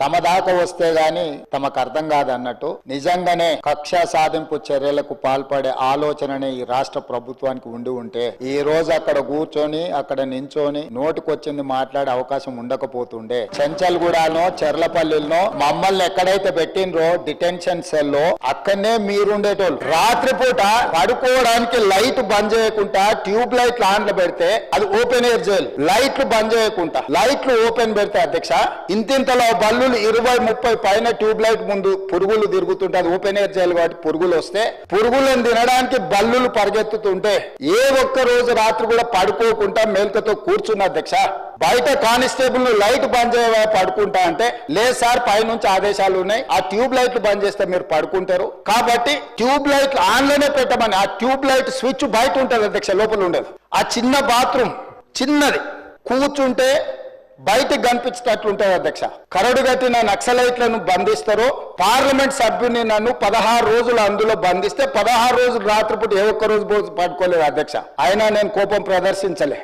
తమ దాకా వస్తే గాని తమకు అర్థం కాదన్నట్టు నిజంగానే కక్ష సాధింపు చర్యలకు పాల్పడే ఆలోచననే ఈ రాష్ట్ర ప్రభుత్వానికి ఉంటే ఈ రోజు అక్కడ కూర్చొని అక్కడ నించొని నోటికొచ్చింది మాట్లాడే అవకాశం ఉండకపోతుండే. చెంచల్గూడనో చెర్లపల్లిలో మమ్మల్ని ఎక్కడైతే పెట్టినరో డిటెన్షన్ సెల్లో అక్కడనే మీరుండేటోళ్ళు. రాత్రిపూట పడుకోవడానికి లైట్ బంద్ చేయకుండా ట్యూబ్ లైట్లు ఆన్లో పెడితే అది ఓపెన్ ఎయిర్ జైలు. లైట్లు బంద్ చేయకుండా లైట్లు ఓపెన్ పెడితే అధ్యక్ష ఇంతింతలో బల్లులు 20-30 పైన ట్యూబ్ లైట్ ముందు పురుగులు తిరుగుతుంటే అది ఓపెన్ ఎయిర్ జైలు కాబట్టి పురుగులు వస్తే పురుగులను తినడానికి బల్లులు పరిగెత్తుతుంటే ఏ ఒక్క రోజు రాత్రి కూడా పడుకోకుండా మేల్కతో కూర్చున్న అధ్యక్ష. బయట కానిస్టేబుల్ లైట్ బంద్ చేయవా పడుకుంటా అంటే లేదు సార్ పైనుంచి ఆదేశాలు ఉన్నాయి, ఆ ట్యూబ్ లైట్లు బంద్ చేస్తే మీరు పడుకుంటారు కాబట్టి ట్యూబ్ లైట్లు ఆన్లోనే పెట్టమని. ఆ ట్యూబ్ లైట్ స్విచ్ బయట ఉంటుంది అధ్యక్ష, లోపల ఉండదు. ఆ చిన్న బాత్రూమ్ చిన్నది కూర్చుంటే బయటకు కనిపించేటట్లుంటుంది అధ్యక్ష. కరడు కట్టిన నక్సలైట్లను బంధిస్తారు. పార్లమెంట్ సభ్యుని నన్ను 16 రోజులు అందులో బంధిస్తే 16 రోజులు రాత్రిపూట ఏ ఒక్క రోజు పడుకోలేదు అధ్యక్ష. అయినా నేను కోపం ప్రదర్శించలే.